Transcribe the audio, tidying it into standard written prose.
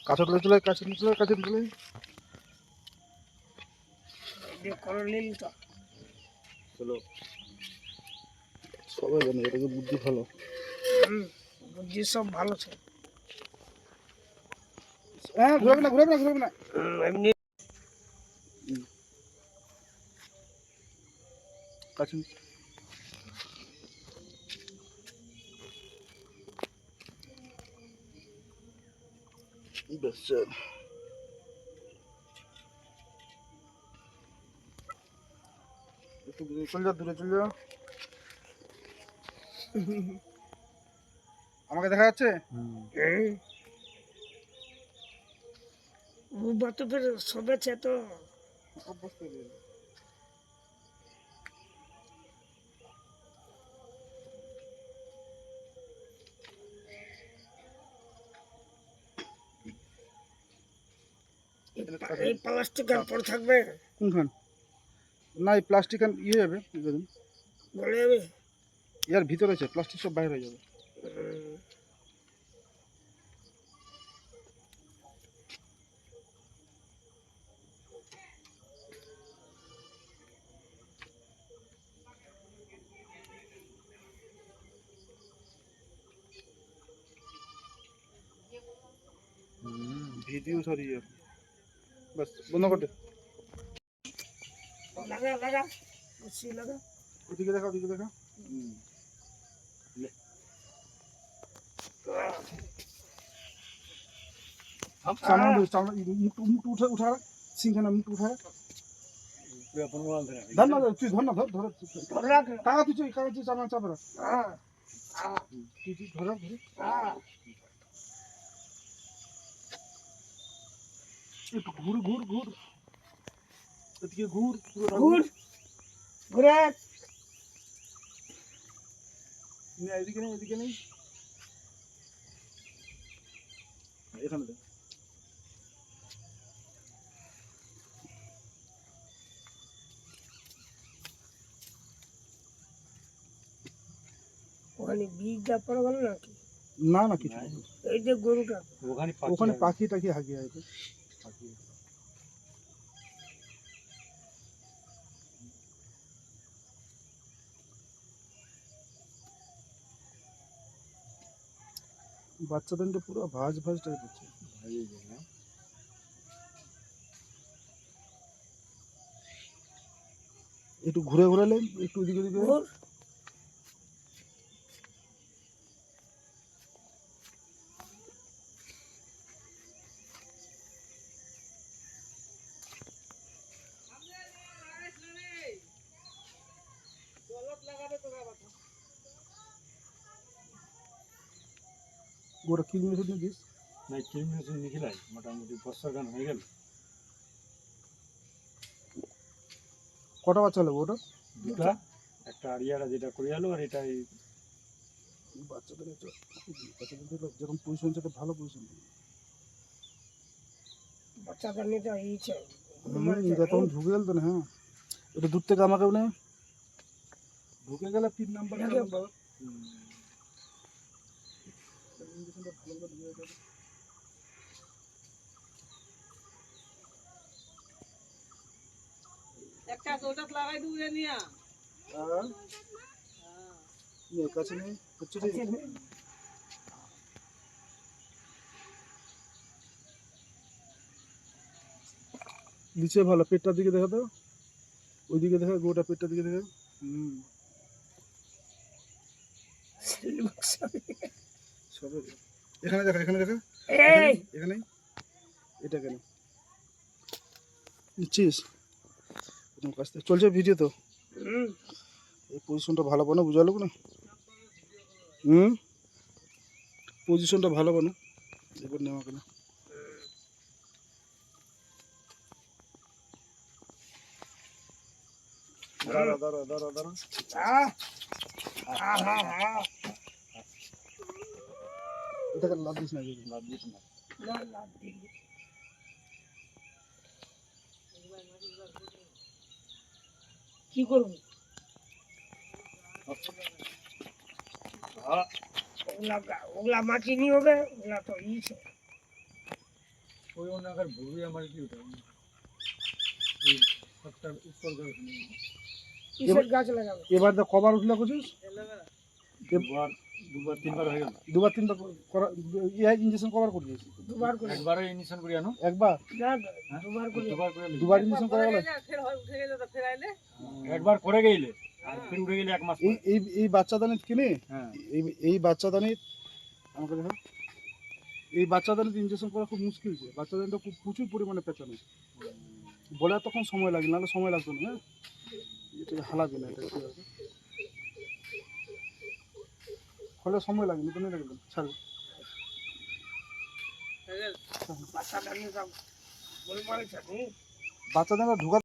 কাছে তুলে চলে কাছে তুলে কাছে তুলে চলো সবাই জানে এটাকে বুদ্ধি ভালো বুদ্ধি সব ভালো ছিল হ্যাঁ ঘুরাবে না ঘুরাবে না ঘুরাবে না এমনি কাছে বেশ একটু চলে যা দূরে চলে যা আমাকে দেখা যাচ্ছে তো ফের সবেছে তো এই প্লাস্টিক আর পড়ে থাকবে কোনখান না এই প্লাস্টিক ইয়ে যাবে দেখুন গলে যাবে ইয়ার ভিতরে আছে প্লাস্টিক সব বাইরে হয়ে যাবে ভিডিও সরিয়ে बस বন্ধ করে দে লাগা লাগা বেশি লাগা ওদিকে দেখা सामने मुट उठा सिंघना मुट उठा धर ना तू धर ना धर काका तू सामने चाप रहा तू धर একটু ঘুর এদিকে ঘুর ঘুরে এদিকে নেই এখানে দে ওখানে বীজটা পড়ে গেল নাকি না না কিছু এই যে গরুটা ওখানে পাখি টাকি হাগিয়ে আছে বাচ্চাদের পুরো ভাজ টাইপ হচ্ছে একটু ঘুরে ঘুরালেন একটু ওদিকে গোটা কি মেশিন দিস না কি মেশিন নিখিলাই মোটামুটি বর্ষার গান হয়ে গেল কটা বাচ্চা হলো ওটা দুটা একটা আড়িয়ারা যেটা করে গেল আর এটা বাচ্চাদের যেরকম পজিশন সেটা ভালো পজিশন বাচ্চাদের নিতে হয়েছে তখন ঢুকে গেল তো না হ্যাঁ এটা দূর থেকে আমাকেও নেই ঢুকে গেলে 3 নাম্বার একটা গোটাত লাগাই দিও রে নিয়া হ্যাঁ এই কাছে নেই হচ্ছে নিচে ভালো পেটটার দিকে দেখা দাও ওইদিকে দেখা গোটা পেটটার দিকে দেখা এখানে দেখা এখানে এটা কেন নিচ্ছিস কাছ থেকে চলছে ভিডিও তো এই পজিশনটা ভালো বানো বুঝালো না পজিশনটা ভালো বানো এবার নেওয়া কেন দাঁড়া এটা লাভ দিস না কি করবো ওগুলা মাটি নিয়ে হবে, ওগুলা তো ইছে। ওই ওনাকার ভুরুই আমার কি ওটা এই সবটার উপর করে কিসের গাছ লাগাবে? এবার তো কবার উঠলে করছিস? দুবার তিনবার হয়ে গেল। দুবার তিনবার করা ইঞ্জেকশন কবার করছিস? দুবার করে। একবারে ইনিশন করি আনো, একবার না, দুবার করে। দুবার করে নিই। দুবার ইঞ্জেকশন করা গেল? ফের হয় উঠে গেলে তো ফের আইলে একবার করে গেলে আর ফির উঠে গেলে 1 মাস এই পরে। এই এই বাচ্চা দানিত কিনে হ্যাঁ এই বাচ্চা দানিত আমাকে দেখো, এই বাচ্চা দানিত ইঞ্জেকশন করা খুব মুশকিল আছে। বাচ্চা দানিটা খুব প্রচুর পরিমাণে পেঁচানো বলে তখন সময় লাগে, নাহলে সময় লাগতো না। হ্যাঁ এটা হালাবে না, এটা ঠিক আছে, হলে সময় লাগে না, তো নিয়ে লাগবে ছাড়বে। বাচ্চাটা নিয়ে যাও। বলে মারে ছাড়ি। বাচ্চা দানিটা ঢুকা